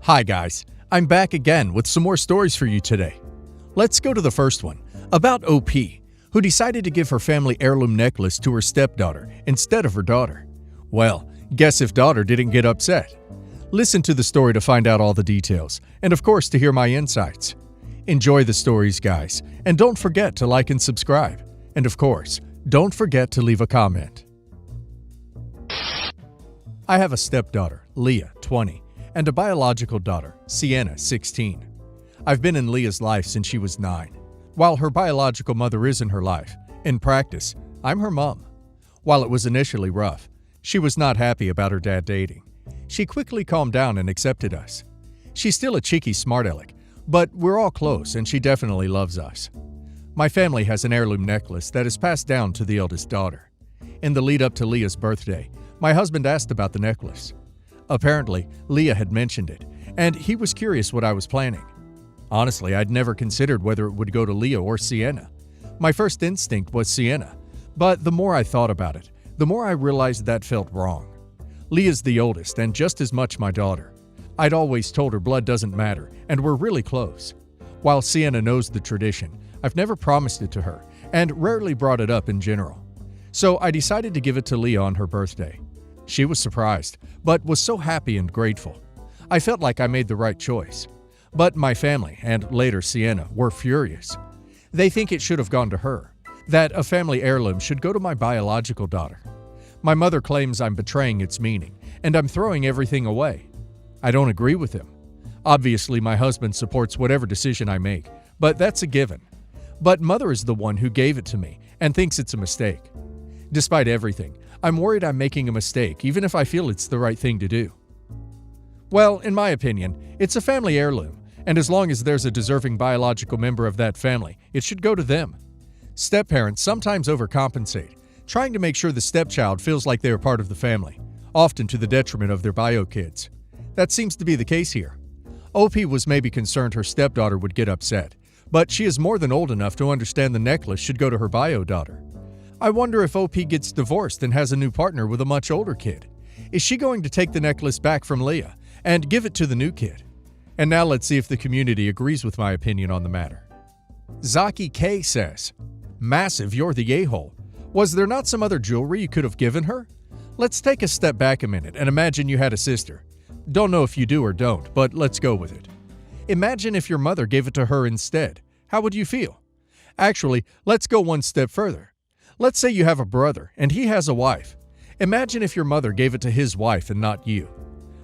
Hi guys, I'm back again with some more stories for you today. Let's go to the first one, about OP, who decided to give her family heirloom necklace to her stepdaughter instead of her daughter. Well, guess if daughter didn't get upset. Listen to the story to find out all the details, and of course to hear my insights. Enjoy the stories, guys, and don't forget to like and subscribe. And of course, don't forget to leave a comment. I have a stepdaughter, Leah, 20, and a biological daughter, Sienna, 16. I've been in Leah's life since she was 9. While her biological mother is in her life, in practice, I'm her mom. While it was initially rough, she was not happy about her dad dating. She quickly calmed down and accepted us. She's still a cheeky smart aleck, but we're all close and she definitely loves us. My family has an heirloom necklace that is passed down to the eldest daughter. In the lead up to Leah's birthday, my husband asked about the necklace. Apparently, Leah had mentioned it, and he was curious what I was planning. Honestly, I'd never considered whether it would go to Leah or Sienna. My first instinct was Sienna, but the more I thought about it, the more I realized that felt wrong. Leah's the oldest and just as much my daughter. I'd always told her blood doesn't matter, and we're really close. While Sienna knows the tradition, I've never promised it to her, and rarely brought it up in general. So I decided to give it to Leah on her birthday. She was surprised, but was so happy and grateful. I felt like I made the right choice. But my family, and later Sienna, were furious. They think it should have gone to her, that a family heirloom should go to my biological daughter. My mother claims I'm betraying its meaning, and I'm throwing everything away. I don't agree with him. Obviously, my husband supports whatever decision I make, but that's a given. But mother is the one who gave it to me and thinks it's a mistake. Despite everything, I'm worried I'm making a mistake, even if I feel it's the right thing to do. Well, in my opinion, it's a family heirloom, and as long as there's a deserving biological member of that family, it should go to them. Step-parents sometimes overcompensate, trying to make sure the stepchild feels like they are part of the family, often to the detriment of their bio kids. That seems to be the case here. OP was maybe concerned her stepdaughter would get upset, but she is more than old enough to understand the necklace should go to her bio daughter. I wonder if OP gets divorced and has a new partner with a much older kid. Is she going to take the necklace back from Leah and give it to the new kid? And now let's see if the community agrees with my opinion on the matter. Zaki K says, "Massive, you're the a-hole. Was there not some other jewelry you could have given her? Let's take a step back a minute and imagine you had a sister. Don't know if you do or don't, but let's go with it. Imagine if your mother gave it to her instead. How would you feel? Actually, let's go one step further. Let's say you have a brother and he has a wife. Imagine if your mother gave it to his wife and not you.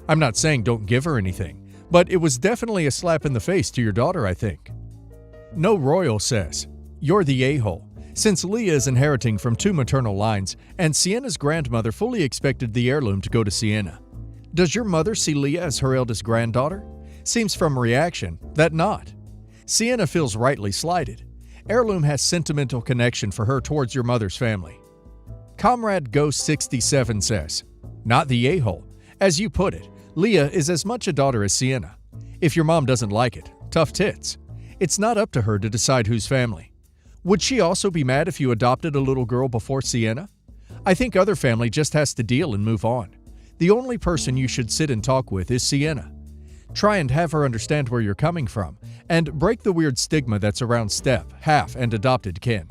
I'm not saying don't give her anything, but it was definitely a slap in the face to your daughter, I think." No Royal says, "You're the a-hole. Since Leah is inheriting from 2 maternal lines and Sienna's grandmother fully expected the heirloom to go to Sienna. Does your mother see Leah as her eldest granddaughter? Seems from reaction that not. Sienna feels rightly slighted. Heirloom has sentimental connection for her towards your mother's family." Comrade Ghost 67 says, "Not the a-hole. As you put it, Leah is as much a daughter as Sienna. If your mom doesn't like it, tough tits. It's not up to her to decide whose family. Would she also be mad if you adopted a little girl before Sienna? I think other family just has to deal and move on. The only person you should sit and talk with is Sienna. Try and have her understand where you're coming from, and break the weird stigma that's around step, half, and adopted kin.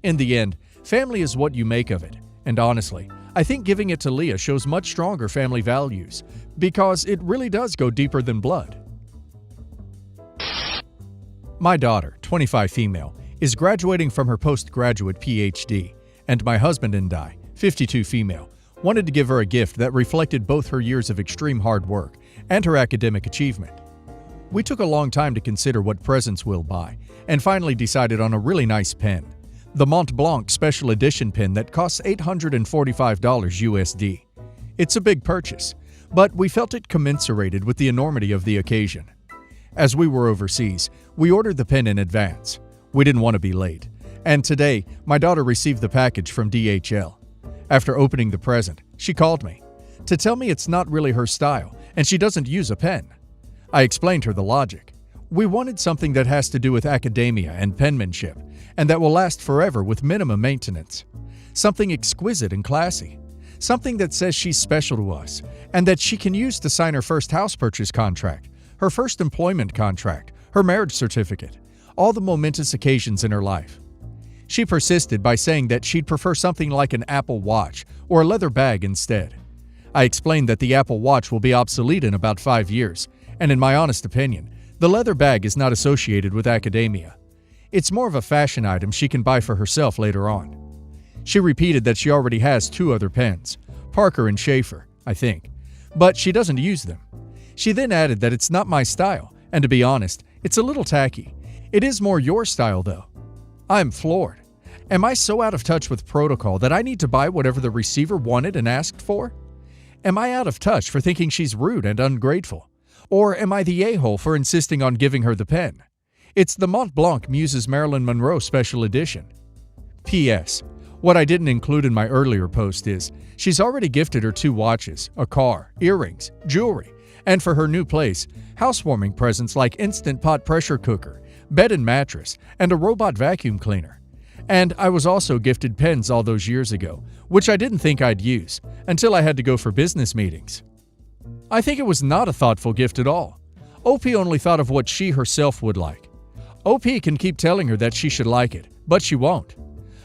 In the end, family is what you make of it, and honestly, I think giving it to Leah shows much stronger family values, because it really does go deeper than blood." My daughter, 25 female, is graduating from her postgraduate PhD, and my husband and I, 52 female, wanted to give her a gift that reflected both her years of extreme hard work and her academic achievement. We took a long time to consider what presents we'll buy, and finally decided on a really nice pen, the Mont Blanc Special Edition pen that costs $845 USD. It's a big purchase, but we felt it commensurated with the enormity of the occasion. As we were overseas, we ordered the pen in advance. We didn't want to be late, and today my daughter received the package from DHL. After opening the present, she called me to tell me it's not really her style and she doesn't use a pen. I explained her the logic. We wanted something that has to do with academia and penmanship, and that will last forever with minimum maintenance. Something exquisite and classy. Something that says she's special to us, and that she can use to sign her first house purchase contract, her first employment contract, her marriage certificate, all the momentous occasions in her life. She persisted by saying that she'd prefer something like an Apple Watch or a leather bag instead. I explained that the Apple Watch will be obsolete in about 5 years, and in my honest opinion, the leather bag is not associated with academia. It's more of a fashion item she can buy for herself later on. She repeated that she already has 2 other pens, Parker and Schaefer, I think, but she doesn't use them. She then added that it's not my style, and to be honest, it's a little tacky. It is more your style though. I'm floored. Am I so out of touch with protocol that I need to buy whatever the receiver wanted and asked for? Am I out of touch for thinking she's rude and ungrateful? Or am I the a-hole for insisting on giving her the pen? It's the Mont Blanc Muses Marilyn Monroe Special Edition. P.S. What I didn't include in my earlier post is, she's already gifted her 2 watches, a car, earrings, jewelry, and for her new place, housewarming presents like Instant Pot pressure cooker, bed and mattress, and a robot vacuum cleaner. And I was also gifted pens all those years ago, which I didn't think I'd use, until I had to go for business meetings. I think it was not a thoughtful gift at all. OP only thought of what she herself would like. OP can keep telling her that she should like it, but she won't.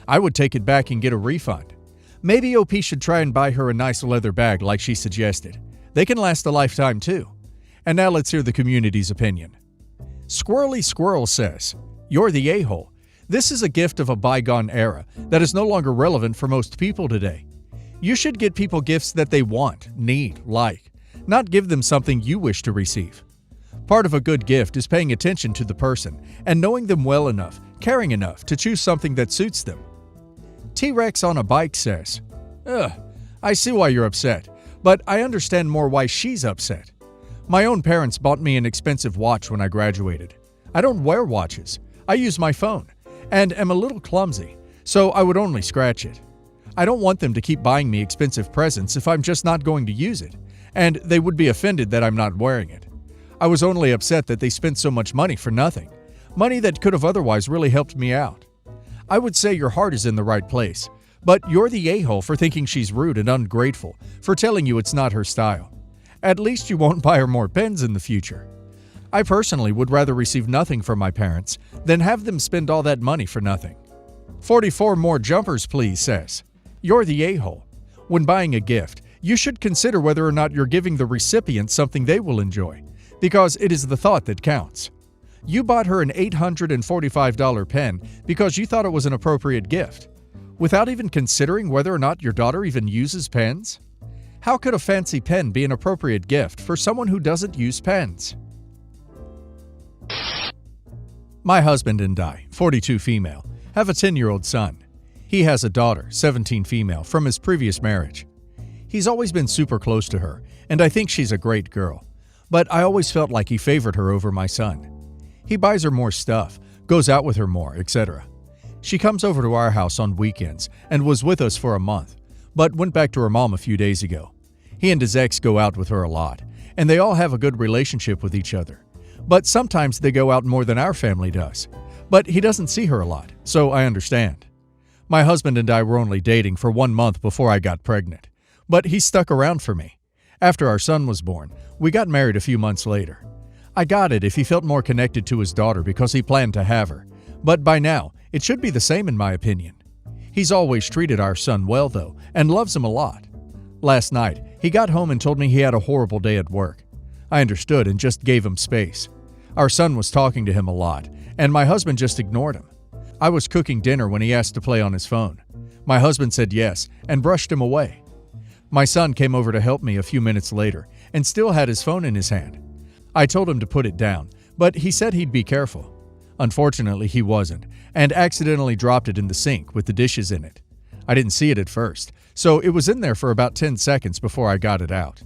I would take it back and get a refund. Maybe OP should try and buy her a nice leather bag like she suggested. They can last a lifetime too. And now let's hear the community's opinion. Squirrely Squirrel says, "You're the a-hole. This is a gift of a bygone era that is no longer relevant for most people today. You should get people gifts that they want, need, like, not give them something you wish to receive. Part of a good gift is paying attention to the person and knowing them well enough, caring enough to choose something that suits them." T-Rex on a bike says, "Ugh, I see why you're upset, but I understand more why she's upset. My own parents bought me an expensive watch when I graduated. I don't wear watches. I use my phone, and am a little clumsy, so I would only scratch it. I don't want them to keep buying me expensive presents if I'm just not going to use it, and they would be offended that I'm not wearing it. I was only upset that they spent so much money for nothing, money that could have otherwise really helped me out. I would say your heart is in the right place, but you're the a-hole for thinking she's rude and ungrateful, for telling you it's not her style. At least you won't buy her more pens in the future. I personally would rather receive nothing from my parents than have them spend all that money for nothing." 44 More Jumpers Please says, "You're the a-hole. When buying a gift, you should consider whether or not you're giving the recipient something they will enjoy, because it is the thought that counts. You bought her an $845 pen because you thought it was an appropriate gift, without even considering whether or not your daughter even uses pens? How could a fancy pen be an appropriate gift for someone who doesn't use pens?" My husband and I, 42 female, have a 10-year-old son. He has a daughter, 17 female, from his previous marriage. He's always been super close to her, and I think she's a great girl, but I always felt like he favored her over my son. He buys her more stuff, goes out with her more, etc. She comes over to our house on weekends and was with us for a month, but went back to her mom a few days ago. He and his ex go out with her a lot, and they all have a good relationship with each other. But sometimes they go out more than our family does. But he doesn't see her a lot, so I understand. My husband and I were only dating for 1 month before I got pregnant, but he stuck around for me. After our son was born, we got married a few months later. I got it if he felt more connected to his daughter because he planned to have her, but by now, it should be the same in my opinion. He's always treated our son well though, and loves him a lot. Last night, he got home and told me he had a horrible day at work. I understood and just gave him space. Our son was talking to him a lot, and my husband just ignored him. I was cooking dinner when he asked to play on his phone. My husband said yes and brushed him away. My son came over to help me a few minutes later and still had his phone in his hand. I told him to put it down, but he said he'd be careful. Unfortunately, he wasn't, and accidentally dropped it in the sink with the dishes in it. I didn't see it at first, so it was in there for about 10 seconds before I got it out.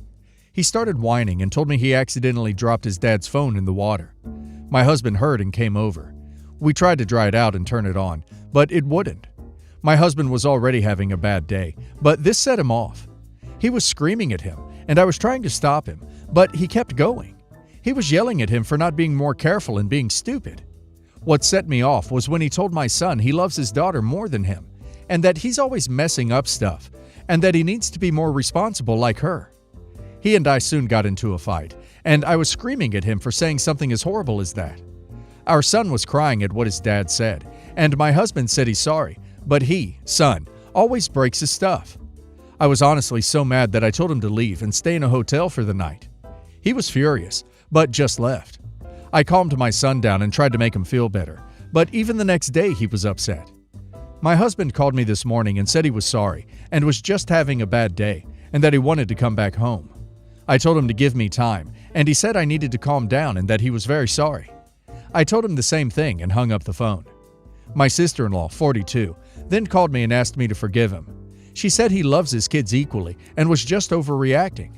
He started whining and told me he accidentally dropped his dad's phone in the water. My husband heard and came over. We tried to dry it out and turn it on, but it wouldn't. My husband was already having a bad day, but this set him off. He was screaming at him, and I was trying to stop him, but he kept going. He was yelling at him for not being more careful and being stupid. What set me off was when he told my son he loves his daughter more than him, and that he's always messing up stuff, and that he needs to be more responsible like her. He and I soon got into a fight, and I was screaming at him for saying something as horrible as that. Our son was crying at what his dad said, and my husband said he's sorry, but he, son, always breaks his stuff. I was honestly so mad that I told him to leave and stay in a hotel for the night. He was furious, but just left. I calmed my son down and tried to make him feel better, but even the next day he was upset. My husband called me this morning and said he was sorry and was just having a bad day and that he wanted to come back home. I told him to give me time, and he said I needed to calm down and that he was very sorry. I told him the same thing and hung up the phone. My sister-in-law, 42, then called me and asked me to forgive him. She said he loves his kids equally and was just overreacting.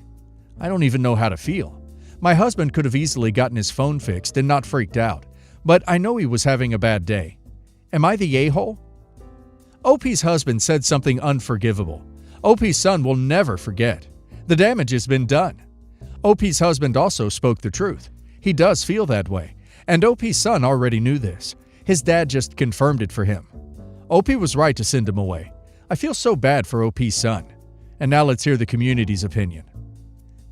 I don't even know how to feel. My husband could have easily gotten his phone fixed and not freaked out, but I know he was having a bad day. Am I the a-hole? OP's husband said something unforgivable. OP's son will never forget. The damage has been done. OP's husband also spoke the truth. He does feel that way, and OP's son already knew this. His dad just confirmed it for him. OP was right to send him away. I feel so bad for OP's son. And now let's hear the community's opinion.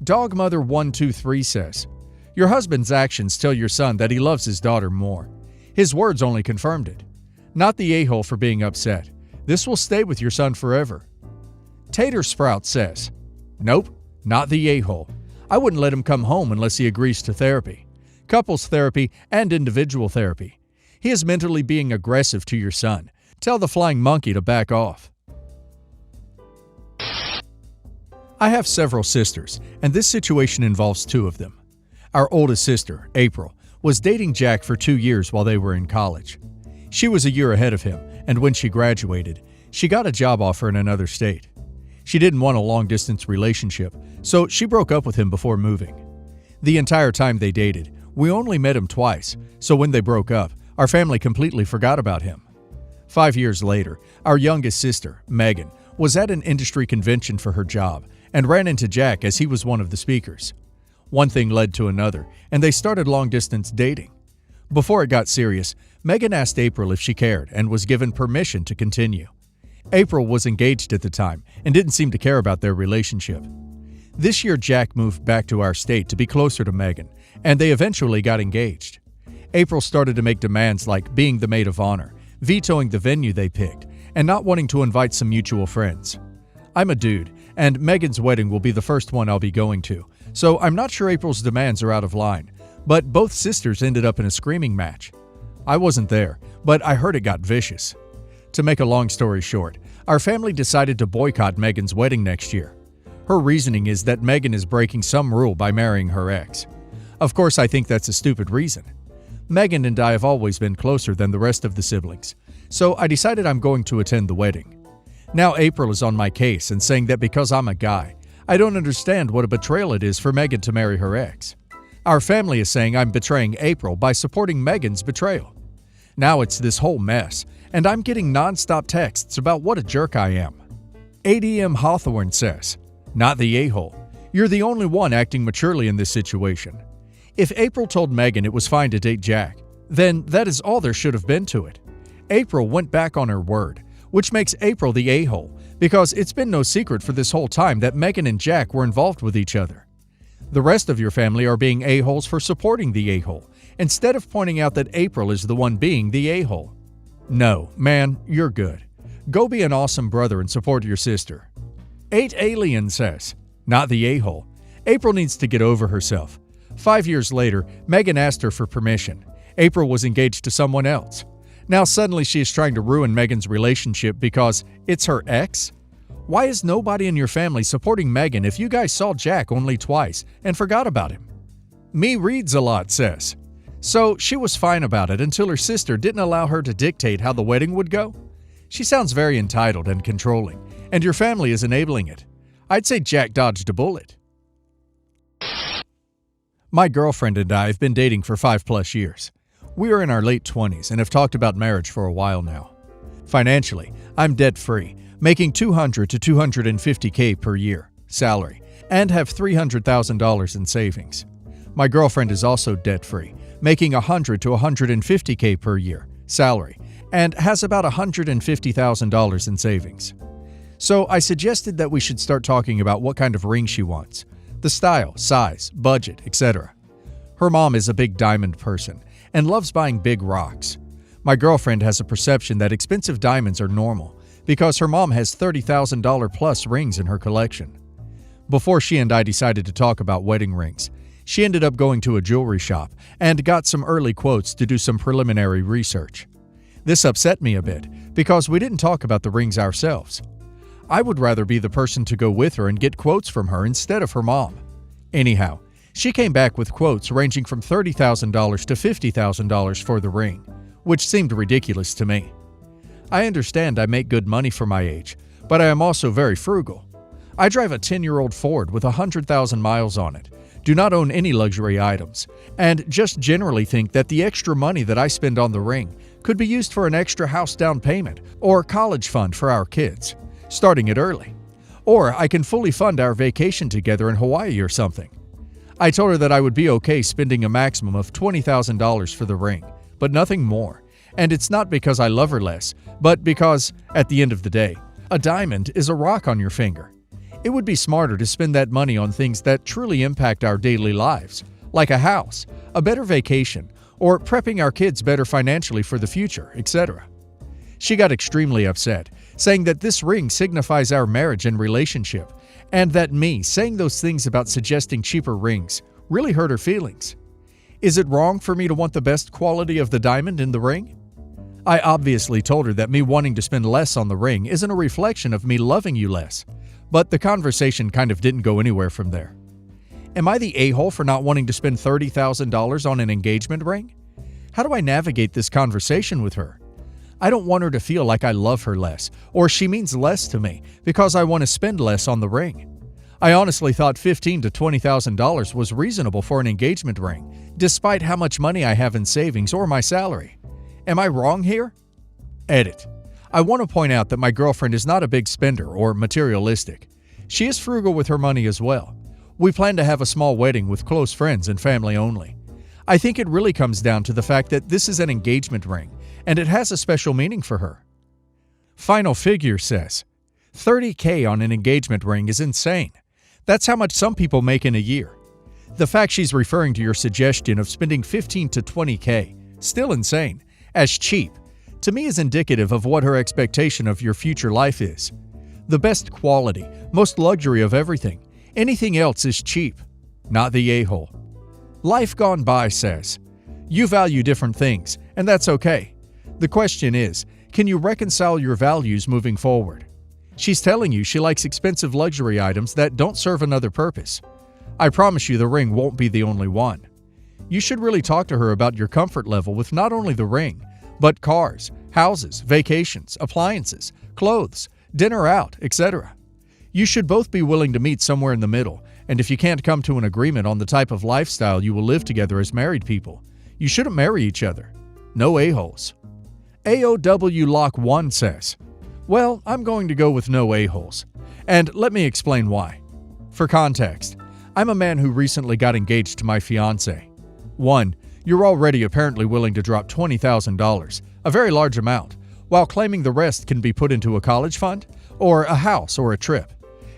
Dogmother123 says, your husband's actions tell your son that he loves his daughter more. His words only confirmed it. Not the a-hole for being upset. This will stay with your son forever. Tater Sprout says, nope, not the a-hole. I wouldn't let him come home unless he agrees to therapy. Couples therapy and individual therapy. He is mentally being aggressive to your son. Tell the flying monkey to back off. I have several sisters, and this situation involves two of them. Our oldest sister, April, was dating Jack for 2 years while they were in college. She was a year ahead of him, and when she graduated, she got a job offer in another state. She didn't want a long-distance relationship, so she broke up with him before moving. The entire time they dated, we only met him twice, so when they broke up, our family completely forgot about him. 5 years later, our youngest sister, Megan, was at an industry convention for her job and ran into Jack as he was one of the speakers. One thing led to another, and they started long-distance dating. Before it got serious, Megan asked April if she cared and was given permission to continue. April was engaged at the time and didn't seem to care about their relationship. This year, Jack moved back to our state to be closer to Megan, and they eventually got engaged. April started to make demands like being the maid of honor, vetoing the venue they picked, and not wanting to invite some mutual friends. I'm a dude, and Megan's wedding will be the first one I'll be going to, so I'm not sure April's demands are out of line, but both sisters ended up in a screaming match. I wasn't there, but I heard it got vicious. To make a long story short, our family decided to boycott Megan's wedding next year. Her reasoning is that Megan is breaking some rule by marrying her ex. Of course, I think that's a stupid reason. Megan and I have always been closer than the rest of the siblings, so I decided I'm going to attend the wedding. Now April is on my case and saying that because I'm a guy, I don't understand what a betrayal it is for Megan to marry her ex. Our family is saying I'm betraying April by supporting Megan's betrayal. Now it's this whole mess, and I'm getting non-stop texts about what a jerk I am. ADM Hawthorne says, not the a-hole. You're the only one acting maturely in this situation. If April told Megan it was fine to date Jack, then that is all there should have been to it. April went back on her word, which makes April the a-hole, because it's been no secret for this whole time that Megan and Jack were involved with each other. The rest of your family are being a-holes for supporting the a-hole, instead of pointing out that April is the one being the a-hole. No, man, you're good. Go be an awesome brother and support your sister. 8Alien says, not the a-hole. April needs to get over herself. 5 years later, Megan asked her for permission. April was engaged to someone else. Now suddenly she is trying to ruin Megan's relationship because it's her ex? Why is nobody in your family supporting Megan if you guys saw Jack only twice and forgot about him? Me Reads a Lot says, so she was fine about it until her sister didn't allow her to dictate how the wedding would go? She sounds very entitled and controlling, and your family is enabling it. I'd say Jack dodged a bullet. My girlfriend and I have been dating for 5+ years. We are in our late 20s and have talked about marriage for a while now. Financially, I'm debt-free, making $200 to $250K per year, salary, and have $300,000 in savings. My girlfriend is also debt-free, making $100 to $150K per year, salary, and has about $150,000 in savings. So I suggested that we should start talking about what kind of ring she wants. the style, size, budget, etc. Her mom is a big diamond person and loves buying big rocks. My girlfriend has a perception that expensive diamonds are normal because her mom has $30,000 plus rings in her collection. Before she and I decided to talk about wedding rings, she ended up going to a jewelry shop and got some early quotes to do some preliminary research. This upset me a bit because we didn't talk about the rings ourselves. I would rather be the person to go with her and get quotes from her instead of her mom. Anyhow, she came back with quotes ranging from $30,000 to $50,000 for the ring, which seemed ridiculous to me. I understand I make good money for my age, but I am also very frugal. I drive a 10-year-old Ford with 100,000 miles on it, do not own any luxury items, and just generally think that the extra money that I spend on the ring could be used for an extra house down payment or college fund for our kids, starting it early. Or I can fully fund our vacation together in Hawaii or something. I told her that I would be okay spending a maximum of $20,000 for the ring, but nothing more. And it's not because I love her less, but because, at the end of the day, a diamond is a rock on your finger. It would be smarter to spend that money on things that truly impact our daily lives, like a house, a better vacation, or prepping our kids better financially for the future, etc. She got extremely upset, saying that this ring signifies our marriage and relationship, and that me saying those things about suggesting cheaper rings really hurt her feelings. Is it wrong for me to want the best quality of the diamond in the ring? I obviously told her that me wanting to spend less on the ring isn't a reflection of me loving you less, but the conversation kind of didn't go anywhere from there. Am I the a-hole for not wanting to spend $30,000 on an engagement ring? How do I navigate this conversation with her? I don't want her to feel like I love her less, or she means less to me because I want to spend less on the ring. I honestly thought $15,000 to $20,000 was reasonable for an engagement ring, despite how much money I have in savings or my salary. Am I wrong here? Edit. I want to point out that my girlfriend is not a big spender or materialistic. She is frugal with her money as well. We plan to have a small wedding with close friends and family only. I think it really comes down to the fact that this is an engagement ring, and it has a special meaning for her. Final Figure says, $30,000 on an engagement ring is insane. That's how much some people make in a year. The fact she's referring to your suggestion of spending $15,000 to $20,000, still insane, as cheap, to me is indicative of what her expectation of your future life is. The best quality, most luxury of everything. Anything else is cheap, not the a-hole. Life Gone By says, you value different things, and that's okay. The question is, can you reconcile your values moving forward? She's telling you she likes expensive luxury items that don't serve another purpose. I promise you the ring won't be the only one. You should really talk to her about your comfort level with not only the ring, but cars, houses, vacations, appliances, clothes, dinner out, etc. You should both be willing to meet somewhere in the middle, and if you can't come to an agreement on the type of lifestyle you will live together as married people, you shouldn't marry each other. No a-holes. AOW Lock 1 says, well, I'm going to go with no a-holes. And let me explain why. For context, I'm a man who recently got engaged to my fiancée. 1. You're already apparently willing to drop $20,000, a very large amount, while claiming the rest can be put into a college fund, or a house, or a trip.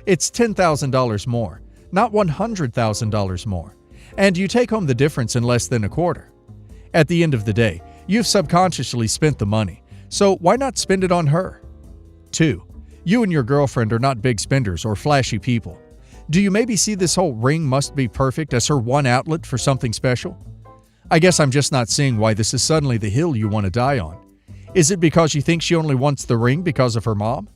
It's $10,000 more, not $100,000 more, and you take home the difference in less than a quarter. At the end of the day, you've subconsciously spent the money, so why not spend it on her? 2. You and your girlfriend are not big spenders or flashy people. Do you maybe see this whole ring must be perfect as her one outlet for something special? I guess I'm just not seeing why this is suddenly the hill you want to die on. Is it because you think she only wants the ring because of her mom?